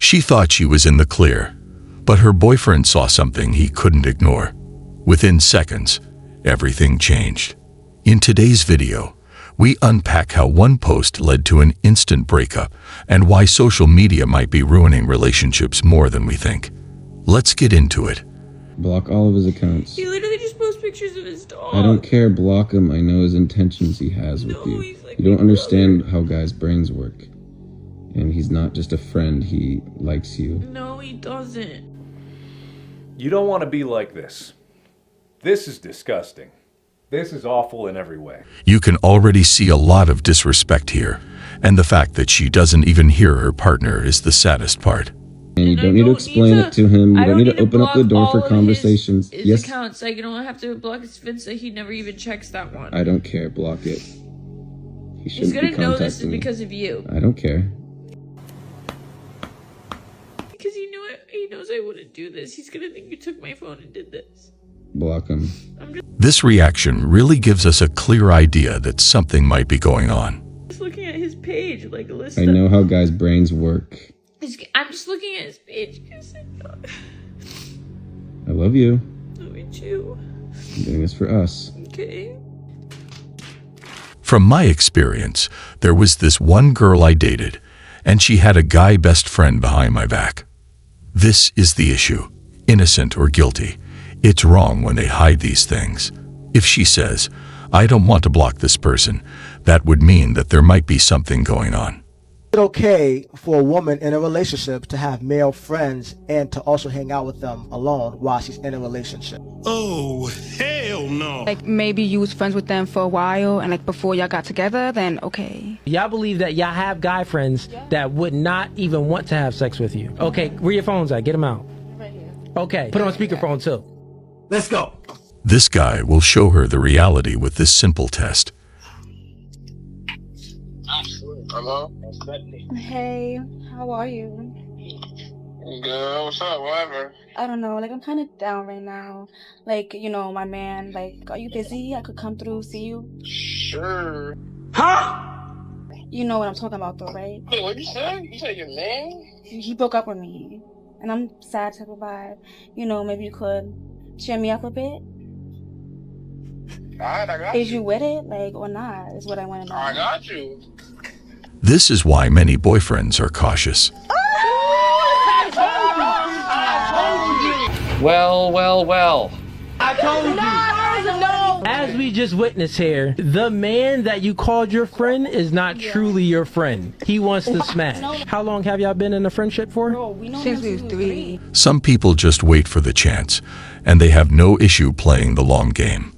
She thought she was in the clear, but her boyfriend saw something he couldn't ignore. Within seconds, everything changed. In today's video, we unpack how one post led to an instant breakup and why social media might be ruining relationships more than we think. Let's get into it. Block all of his accounts. He literally just posts pictures of his dog. I don't care, block him. I know his intentions he has with you. Like, you don't understand how guys' brains work. And he's not just a friend, he likes you. No, he doesn't. You don't want to be like this. This is disgusting. This is awful in every way. You can already see a lot of disrespect here, and the fact that she doesn't even hear her partner is the saddest part. And you don't need to explain it to him. You don't need to open up the door for conversations. His accounts. Like, you don't have to block his Finsta. He never even checks that one. I don't care. Block it. He's gonna know this is because of you. I don't care. Because he knows I wouldn't do this. He's gonna think you took my phone and did this. Block him. This reaction really gives us a clear idea that something might be going on. Just looking at his page, like a list. I know how guys' brains work. I'm just looking at his page. I love you. Love you too. I'm doing this for us. Okay. From my experience, there was this one girl I dated, and she had a guy best friend behind my back. This is the issue. Innocent or guilty, it's wrong when they hide these things. If she says, I don't want to block this person, that would mean that there might be something going on. Is it okay for a woman in a relationship to have male friends and to also hang out with them alone while she's in a relationship? Oh, hell no. Like, maybe you was friends with them for a while, and like before y'all got together, then okay. Y'all believe that y'all have guy friends that would not even want to have sex with you. Okay, where your phones at? Get them out. Right here. Okay, put it on speakerphone too. Let's go. This guy will show her the reality with this simple test. Hello? Hey, how are you? Good. What's up? Whatever. I don't know, like I'm kind of down right now. Like, you know, my man, like, are you busy? I could come through, see you. Sure. Huh? You know what I'm talking about though, right? Hey, what'd you say? You said your name? He broke up with me, and I'm sad to provide. You know, maybe you could cheer me up a bit. Alright, I got you. Is you with it, like, or not, is what I want to know. I got you. This is why many boyfriends are cautious. Well. I told you. No. As we just witnessed here, the man that you called your friend is not truly your friend. He wants to smash. How long have y'all been in a friendship for? Since we was 3. Some people just wait for the chance, and they have no issue playing the long game.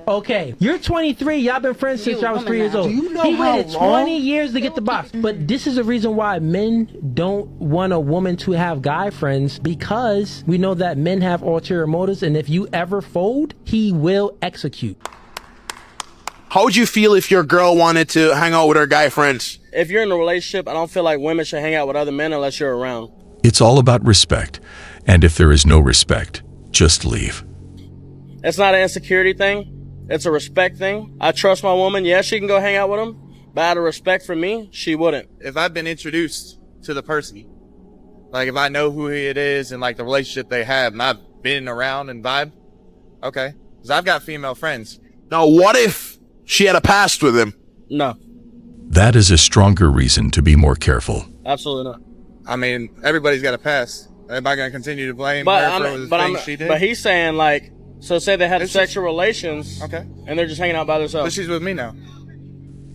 Okay, you're 23. Y'all been friends since y'all was 3 years old. He waited 20 years to get the box. But this is the reason why men don't want a woman to have guy friends, because we know that men have ulterior motives, and if you ever fold, he will execute. How would you feel if your girl wanted to hang out with her guy friends? If you're in a relationship, I don't feel like women should hang out with other men unless you're around. It's all about respect, and if there is no respect, just leave. It's not an insecurity thing. It's a respect thing. I trust my woman. Yeah, she can go hang out with him, but out of respect for me, she wouldn't. If I've been introduced to the person, like if I know who it is and like the relationship they have, and I've been around and vibe, okay. Because I've got female friends. Now, what if she had a past with him? No. That is a stronger reason to be more careful. Absolutely not. I mean, everybody's got a past. Am I going to continue to blame her for the things she did? But he's saying, like, so say they had sexual relations, okay, and they're just hanging out by themselves. But she's with me now.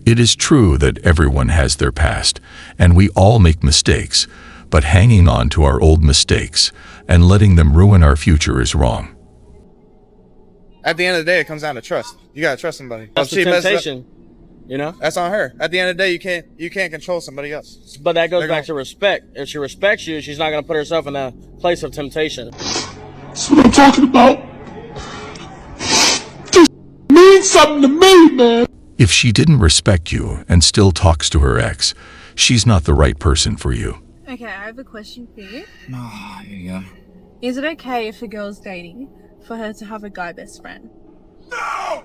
It is true that everyone has their past, and we all make mistakes, but hanging on to our old mistakes and letting them ruin our future is wrong. At the end of the day, it comes down to trust. You got to trust somebody. That's the temptation, you know? That's on her. At the end of the day, you can't control somebody else. But that goes back to respect. If she respects you, she's not going to put herself in a place of temptation. That's what I'm talking about. Means something to me, man. If she didn't respect you and still talks to her ex, she's not the right person for you. Okay, I have a question for you. Here you go. Is it okay if a girl's dating for her to have a guy best friend? No!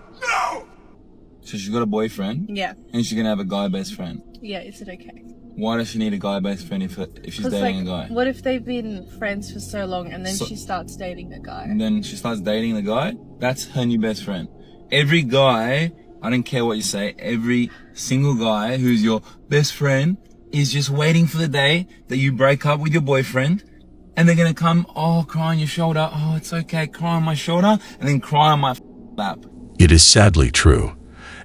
So she's got a boyfriend? Yeah. And she's gonna have a guy best friend? Yeah, is it okay? Why does she need a guy best friend if she's dating a guy? What if they've been friends for so long and then she starts dating a guy? And then she starts dating the guy? That's her new best friend. Every guy, I don't care what you say, every single guy who's your best friend is just waiting for the day that you break up with your boyfriend, and they're gonna come, cry on your shoulder, it's okay, cry on my shoulder, and then cry on my lap. It is sadly true,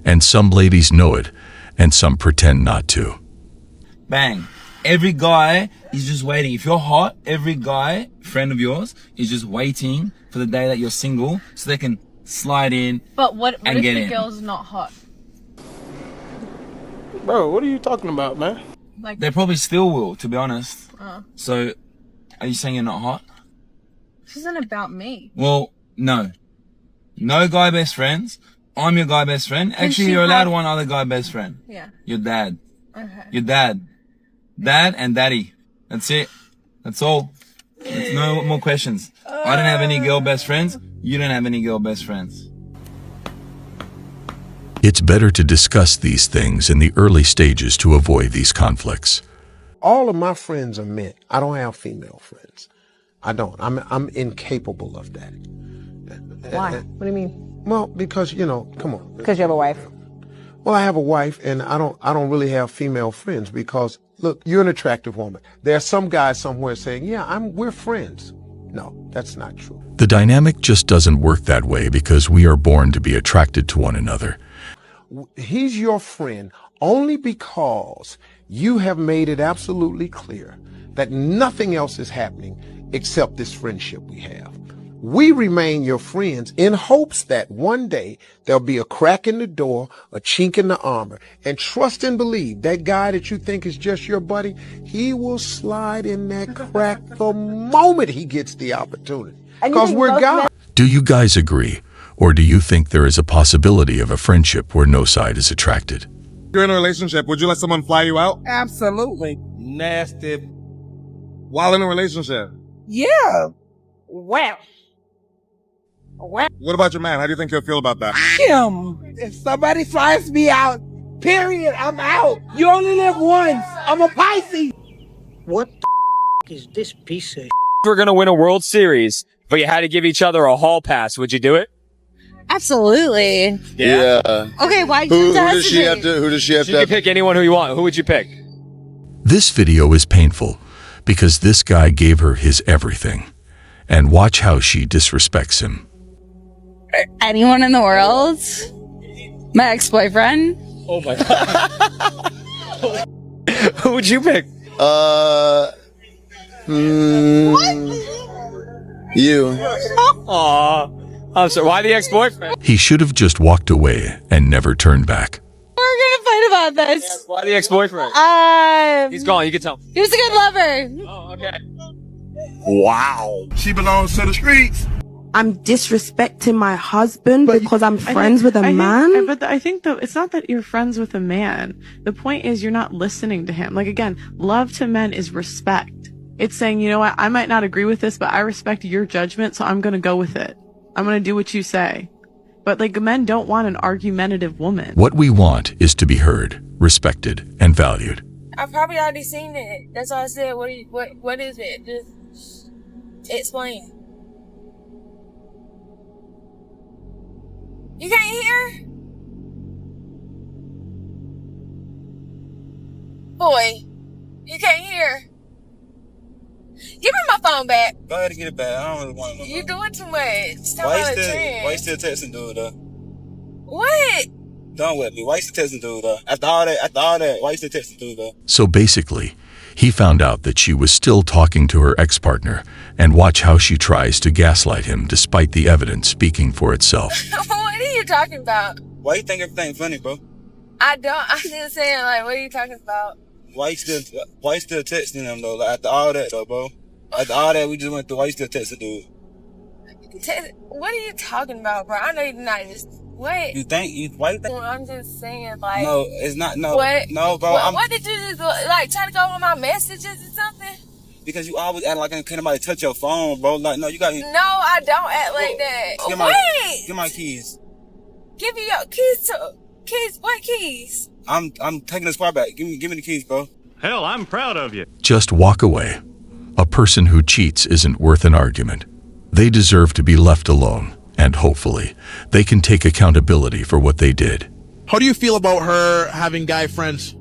and some ladies know it, and some pretend not to. Bang. Every guy is just waiting. If you're hot, every guy, friend of yours, is just waiting for the day that you're single so they can slide in. But what if get the in. girl's not hot? Bro, what are you talking about, man? Like, They probably still will, to be honest. uh, So, are you saying you're not hot? this isn't about me. Well, no. No guy best friends. I'm your guy best friend. Can Actually, she you're allowed have- one other guy best friend. Yeah. Your dad. Okay. Your dad. Dad and daddy. That's it. That's all. There's no more questions. I don't have any girl best friends. You don't have any girl best friends. It's better to discuss these things in the early stages to avoid these conflicts. All of my friends are men. I don't have female friends. I don't. I'm incapable of that. Why? What do you mean? Well, because, come on. Because you have a wife. Well, I have a wife, and I don't really have female friends because, look, you're an attractive woman. There are some guys somewhere saying, yeah, we're friends. No, that's not true. The dynamic just doesn't work that way because we are born to be attracted to one another. He's your friend only because you have made it absolutely clear that nothing else is happening except this friendship we have. We remain your friends in hopes that one day there'll be a crack in the door, a chink in the armor, and trust and believe that guy that you think is just your buddy, he will slide in that crack the moment he gets the opportunity. Because we're God. Do you guys agree? Or do you think there is a possibility of a friendship where no side is attracted? You're in a relationship. Would you let someone fly you out? Absolutely. Nasty. While in a relationship. Yeah. Well. What about your man? How do you think he'll feel about that? If somebody flies me out, period, I'm out. You only live once. I'm a Pisces. What the is this piece of If we're gonna win a World Series, but you had to give each other a hall pass, would you do it? Absolutely. Yeah. Okay, why Who does she have Who does she have to? You can pick anyone who you want. Who would you pick? This video is painful because this guy gave her his everything. And watch how she disrespects him. Anyone in the world? My ex-boyfriend? Oh my god. Who would you pick? You. Aw. I'm sorry. Why the ex-boyfriend? He should have just walked away and never turned back. We're gonna fight about this. Why the ex-boyfriend? He's gone. You can tell. He was a good lover. Oh, okay. Wow. She belongs to the streets. I'm disrespecting my husband because I'm friends with a man. But I think though, it's not that you're friends with a man. The point is you're not listening to him. Like again, love to men is respect. It's saying, you know what, I might not agree with this, but I respect your judgment, so I'm going to go with it. I'm going to do what you say. But like men don't want an argumentative woman. What we want is to be heard, respected, and valued. I've probably already seen it. That's why I said, what is it? Just explain. You can't hear? Boy, you can't hear. Give me my phone back. Go ahead and get it back. I don't really want it. You doing too much. Why you still texting dude though? What? Done with me. Why you still texting dude though? After all that, why you still texting dude though? So basically, he found out that she was still talking to her ex-partner, and watch how she tries to gaslight him despite the evidence speaking for itself. What are you talking about? Why you think everything funny, bro? I don't. I'm just saying, like, what are you talking about? Why you still texting him though? Like, after all that though, bro. After all that we just went through, why you still texting dude? What are you talking about, bro? I know you're not just. What? Why you think? I'm just saying, like. No, it's not. No. What? No, bro. What did you just, like, try to go on my messages or something? Because you always act like can't nobody touch your phone, bro. Like, no, you got. No, I don't act like that. Give my keys. Give me your keys to. Keys? What keys? I'm taking this car back. Give me the keys, bro. Hell, I'm proud of you. Just walk away. A person who cheats isn't worth an argument. They deserve to be left alone, and hopefully, they can take accountability for what they did. How do you feel about her having guy friends?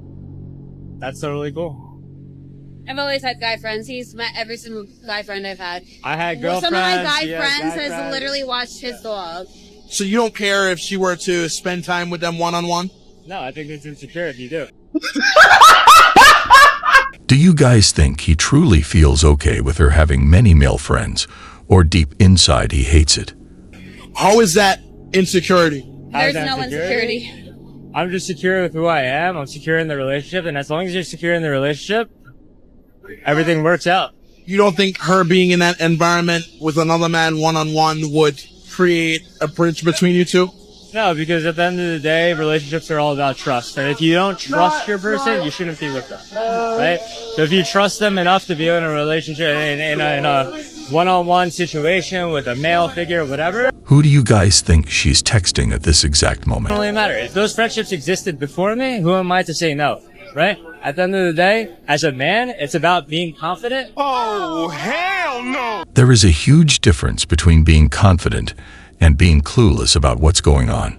That's totally cool. I've always had guy friends. He's met every single guy friend I've had. I had Some of my guy girlfriends, friends guy has friends. literally watched his dog. So you don't care if she were to spend time with them one-on-one? No, I think it's insecure if you do. Do you guys think he truly feels okay with her having many male friends, or deep inside he hates it? How is that insecurity? There's no insecurity. I'm just secure with who I am. I'm secure in the relationship, and as long as you're secure in the relationship, everything works out. You don't think her being in that environment with another man one-on-one would create a bridge between you two? No, because at the end of the day, relationships are all about trust. And if you don't trust your person, you shouldn't be with them, right? So if you trust them enough to be in a relationship, in a one-on-one situation with a male figure, whatever, Who do you guys think she's texting at this exact it moment? doesn't really matter. If those friendships existed before me, who am I to say no, right? At the end of the day, as a man, it's about being confident. Oh, hell no! There is a huge difference between being confident and being clueless about what's going on.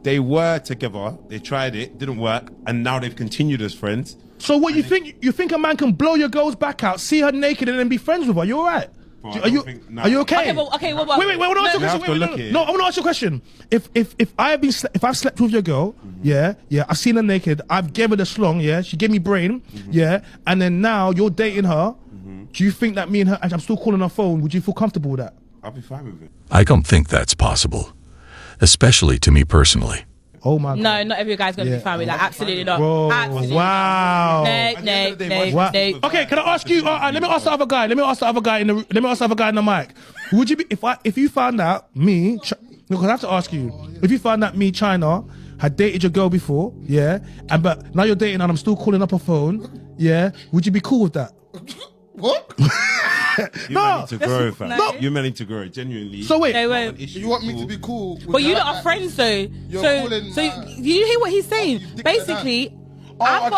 They were together, they tried it, didn't work, and now they've continued as friends. So what you think? You think a man can blow your girl's back out, see her naked, and then be friends with her? You all right? Are you okay? Okay, wait. Wait, I want to ask you a question. No, I want to ask you a question. If I've slept with your girl, yeah, I've seen her naked, I've given her the slong, yeah, she gave me brain, yeah, and then now you're dating her. Do you think that me and her, I'm still calling her phone? Would you feel comfortable with that? I'll be fine with it. I don't think that's possible, especially to me personally. Oh my God. No, not every guy's gonna be fine with that. Absolutely not. Bro, Absolutely. wow. No. Okay, can I ask you? Let me ask the other guy. Let me ask the other guy in the mic. Would you be if you found out me? Because I have to ask you. If you found out me, China, had dated your girl before, yeah, but now you're dating and I'm still calling up her phone, yeah, would you be cool with that? What? You might need to grow, fam. No. You might need to grow, genuinely. So wait, You want me to be cool? With But you that? lot are friends though. You're So calling, you hear what he's saying? Basically, I'm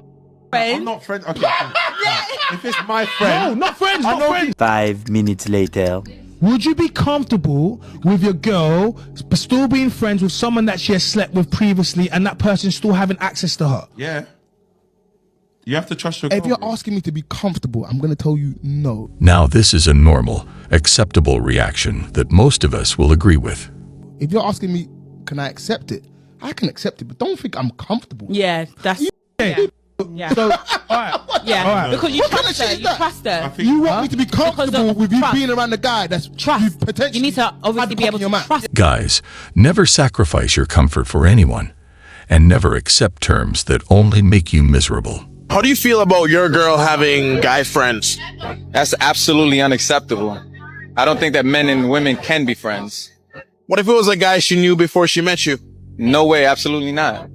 I'm not friends. Okay. If it's my friend. No, not friends. Not friends. 5 minutes later. Would you be comfortable with your girl still being friends with someone that she has slept with previously and that person still having access to her? Yeah. You have to trust your If you're asking me to be comfortable, I'm going to tell you no. Now, this is a normal, acceptable reaction that most of us will agree with. If you're asking me, can I accept it? I can accept it, but don't think I'm comfortable. Yeah, that's yeah. So, Yeah, because you trust her. You trust her. You want me to be comfortable with you trust. being around the guy that's Trust. potentially. You need to obviously be able to trust. Guys, never sacrifice your comfort for anyone, and never accept terms that only make you miserable. How do you feel about your girl having guy friends? That's absolutely unacceptable. I don't think that men and women can be friends. What if it was a guy she knew before she met you? No way, absolutely not.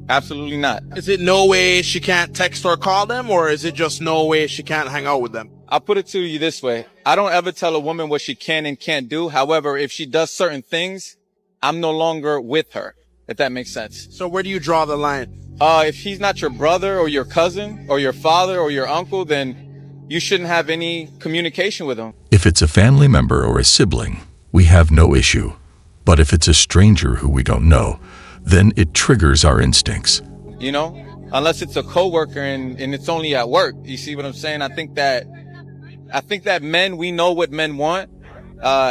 Absolutely not. Is it no way she can't text or call them, or is it just no way she can't hang out with them? I'll put it to you this way. I don't ever tell a woman what she can and can't do. However, if she does certain things, I'm no longer with her, if that makes sense. So where do you draw the line? If he's not your brother or your cousin or your father or your uncle, then you shouldn't have any communication with him. If it's a family member or a sibling, we have no issue. But if it's a stranger who we don't know, then it triggers our instincts. You know, unless it's a coworker and it's only at work. You see what I'm saying? I think that men, we know what men want.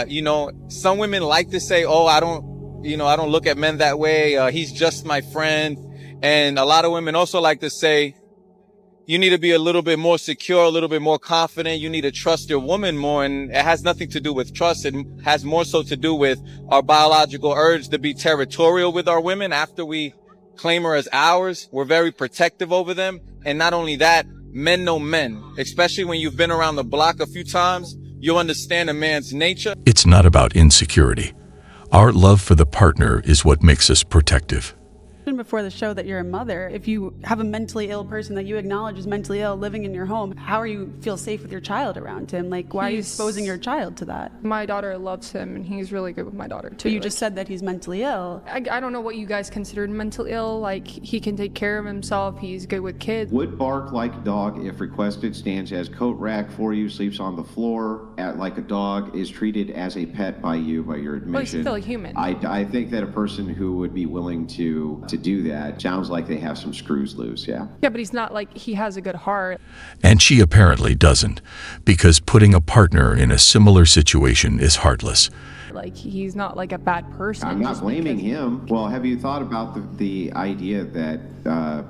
You know, some women like to say, oh, I don't look at men that way. He's just my friend. And a lot of women also like to say, you need to be a little bit more secure, a little bit more confident. You need to trust your woman more. And it has nothing to do with trust. It has more so to do with our biological urge to be territorial with our women. After we claim her as ours, we're very protective over them. And not only that, men know men, especially when you've been around the block a few times, you'll understand a man's nature. It's not about insecurity. Our love for the partner is what makes us protective. Before the show that you're a mother. If you have a mentally ill person that you acknowledge is mentally ill living in your home, how are you feel safe with your child around him? Like, why are you exposing your child to that? My daughter loves him, and he's really good with my daughter too. But you just said that he's mentally ill. I don't know what you guys considered mental ill. Like, he can take care of himself. He's good with kids. Would bark like a dog if requested, stands as coat rack for you, sleeps on the floor like a dog, is treated as a pet by you, by your admission. Well, he's still a human. I think that a person who would be willing to do that sounds like they have some screws loose, yeah? Yeah, but he's not like, he has a good heart. And she apparently doesn't, because putting a partner in a similar situation is heartless. Like, he's not like a bad person. I'm not blaming him. Well, have you thought about the idea that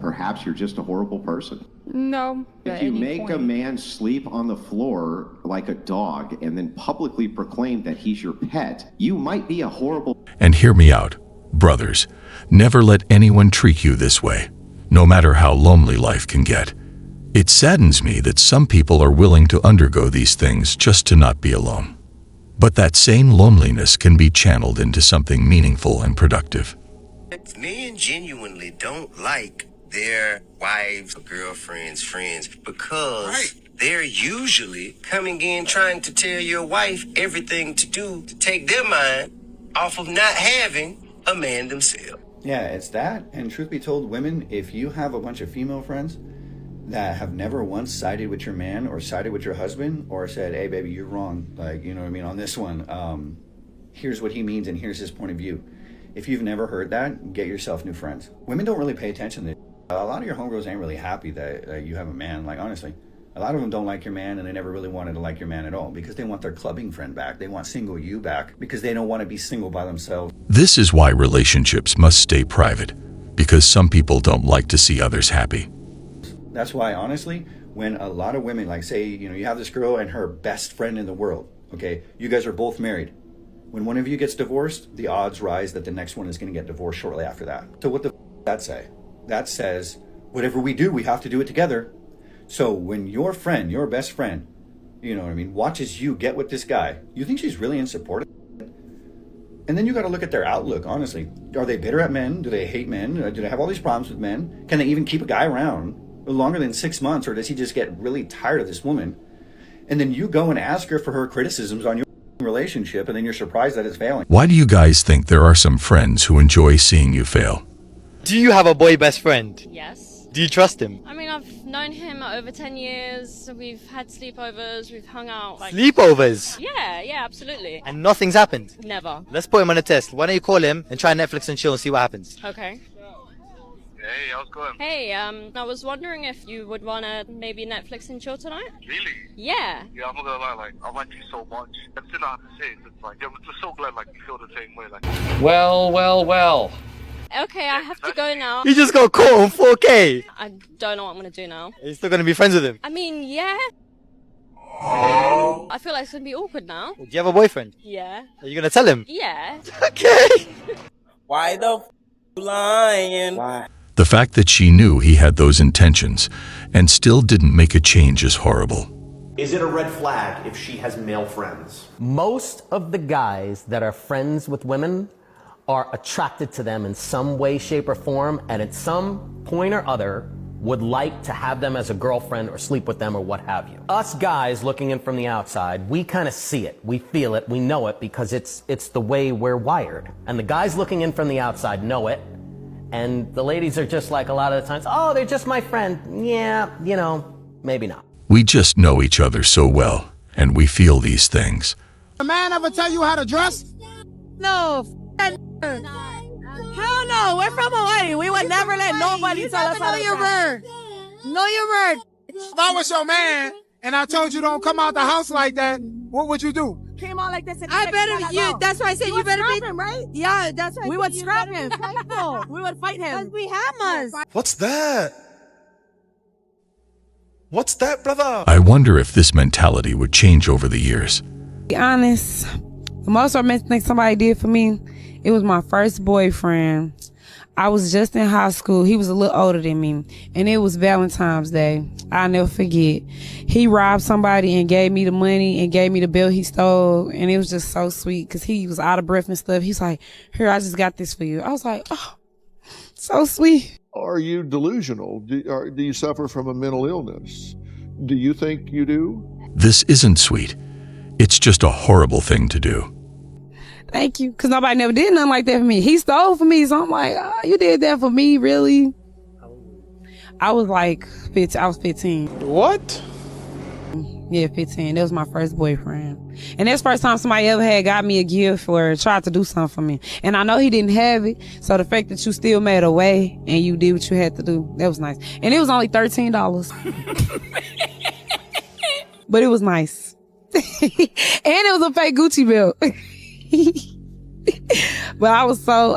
perhaps you're just a horrible person? No. If you make a man sleep on the floor like a dog and then publicly proclaim that he's your pet, you might be a horrible... And hear me out, brothers. Never let anyone treat you this way, no matter how lonely life can get. It saddens me that some people are willing to undergo these things just to not be alone. But that same loneliness can be channeled into something meaningful and productive. Men genuinely don't like their wives, girlfriends, friends, because they're usually coming in trying to tell your wife everything to do to take their mind off of not having a man themselves. Yeah, it's that. And truth be told, women, if you have a bunch of female friends that have never once sided with your man or sided with your husband or said, hey, baby, you're wrong, like, you know what I mean, on this one, here's what he means and here's his point of view. If you've never heard that, get yourself new friends. Women don't really pay attention to it. A lot of your homegirls ain't really happy that you have a man. Like, honestly, a lot of them don't like your man, and they never really wanted to like your man at all because they want their clubbing friend back. They want single you back because they don't want to be single by themselves. This is why relationships must stay private, because some people don't like to see others happy. That's why, honestly, when a lot of women, like, say, you know, you have this girl and her best friend in the world, okay? You guys are both married. When one of you gets divorced, the odds rise that the next one is going to get divorced shortly after that. So what the that say? That says, whatever we do, we have to do it together. So when your friend, your best friend, you know what I mean, watches you get with this guy, you think she's really in support of it? And then you got to look at their outlook, honestly. Are they bitter at men? Do they hate men? Do they have all these problems with men? Can they even keep a guy around longer than 6 months, or does he just get really tired of this woman? And then you go and ask her for her criticisms on your relationship, and then you're surprised that it's failing. Why do you guys think there are some friends who enjoy seeing you fail? Do you have a boy best friend? Yes. Do you trust him? I mean, I've known him over 10 years. We've had sleepovers. We've hung out. Like... Sleepovers? Yeah, absolutely. And nothing's happened? Never. Let's put him on a test. Why don't you call him and try Netflix and chill and see what happens? Okay. Hey, how's it going? Hey, I was wondering if you would want to maybe Netflix and chill tonight? Really? Yeah. Yeah, I'm not gonna lie, like, I like you so much. Everything I have to say is just like, I'm just so glad, like, you feel the same way, like. Well. Okay, I have to go now. You just got caught on 4K. I don't know what I'm going to do now. Are you still going to be friends with him? I mean, yeah. I feel like it's going to be awkward now. Do you have a boyfriend? Yeah. Are you going to tell him? Yeah. Okay. Why the lying? Why? The fact that she knew he had those intentions and still didn't make a change is horrible. Is it a red flag if she has male friends? Most of the guys that are friends with women are attracted to them in some way, shape, or form, and at some point or other would like to have them as a girlfriend or sleep with them or what have you. Us guys looking in from the outside, we kind of see it, we feel it, we know it because it's the way we're wired. And the guys looking in from the outside know it, and the ladies are just like a lot of the times, oh, they're just my friend. Yeah, you know, maybe not. We just know each other so well, and we feel these things. A man ever tell you how to dress? No, hell no, we're from Hawaii. We would never let nobody tell us how to dress. Know your word. If I was your man and I told you don't come out the house like that, what would you do? Came out like this. I better you. That's why I said you better be him, right? Yeah, that's why we would scrap him. We would fight him. Cause we hammers. What's that? What's that, brother? I wonder if this mentality would change over the years. To be honest, the most romantic thing somebody did for me, it was my first boyfriend. I was just in high school. He was a little older than me. And it was Valentine's Day. I'll never forget. He robbed somebody and gave me the money and gave me the bill he stole. And it was just so sweet because he was out of breath and stuff. He's like, here, I just got this for you. I was like, oh, So sweet. Are you delusional? Do you suffer from a mental illness? Do you think you do? This isn't sweet. It's just a horrible thing to do. Thank you. Because nobody never did nothing like that for me. He stole for me. So I'm like, oh, you did that for me, really? I was like 15. I was 15. What? Yeah, 15. That was my first boyfriend. And that's the first time somebody ever had got me a gift or tried to do something for me. And I know he didn't have it. So the fact that you still made a way and you did what you had to do, that was nice. And it was only $13. But it was nice. And it was a fake Gucci belt. But I was so,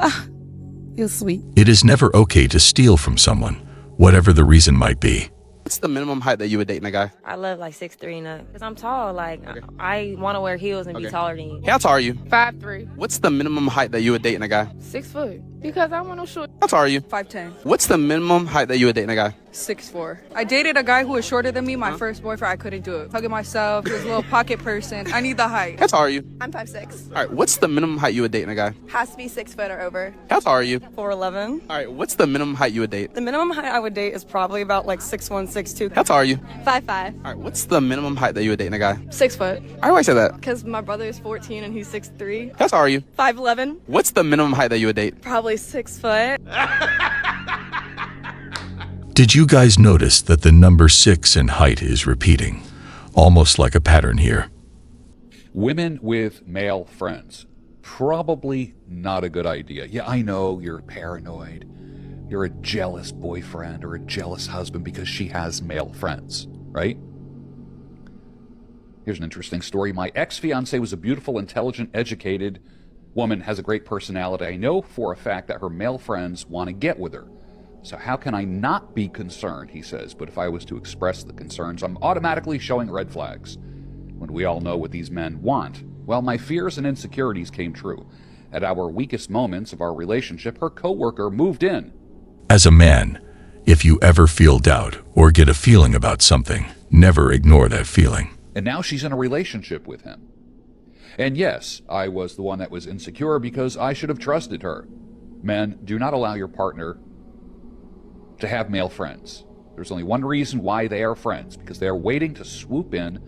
it was sweet. It is never okay to steal from someone, whatever the reason might be. What's the minimum height that you would date in a guy? I love like 6'3" and up. Because I'm tall. Like, I want to wear heels and be taller than you. How tall are you? 5'3". What's the minimum height that you would date in a guy? 6 foot. Because I want no short. How tall are you? 5'10". What's the minimum height that you would date in a guy? 6'4". I dated a guy who was shorter than me. My first boyfriend, I couldn't do it. Hugging myself, he was a little pocket person. I need the height. How tall are you? I'm 5'6". All right, what's the minimum height you would date in a guy? Has to be 6 foot or over. How tall are you? 4'11". All right, what's the minimum height you would date? The minimum height I would date is probably about like 6'1", 6'2". How tall are you? 5'5". All right, what's the minimum height that you would date in a guy? 6 foot. Why do I say that? Because my brother is 14 and he's 6'3". How tall are you? 5'11". What's the minimum height that you would date? Probably 6 foot. Did you guys notice that the number 6 in height is repeating? Almost like a pattern here. Women with male friends. Probably not a good idea. Yeah, I know you're paranoid. You're a jealous boyfriend or a jealous husband because she has male friends, right? Here's an interesting story. My ex-fiancée was a beautiful, intelligent, educated woman, has a great personality. I know for a fact that her male friends want to get with her. So how can I not be concerned, he says, but if I was to express the concerns, I'm automatically showing red flags. When we all know what these men want. Well, my fears and insecurities came true. At our weakest moments of our relationship, her coworker moved in. As a man, if you ever feel doubt or get a feeling about something, never ignore that feeling. And now she's in a relationship with him. And yes, I was the one that was insecure because I should have trusted her. Men, do not allow your partner to have male friends. There's only one reason why they are friends, because they are waiting to swoop in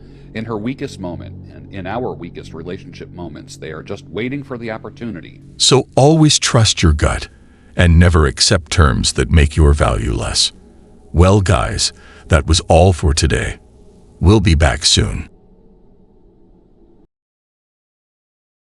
her weakest moment, and in our weakest relationship moments. They are just waiting for the opportunity. So always trust your gut and never accept terms that make your value less. Well, guys, that was all for today. We'll be back soon.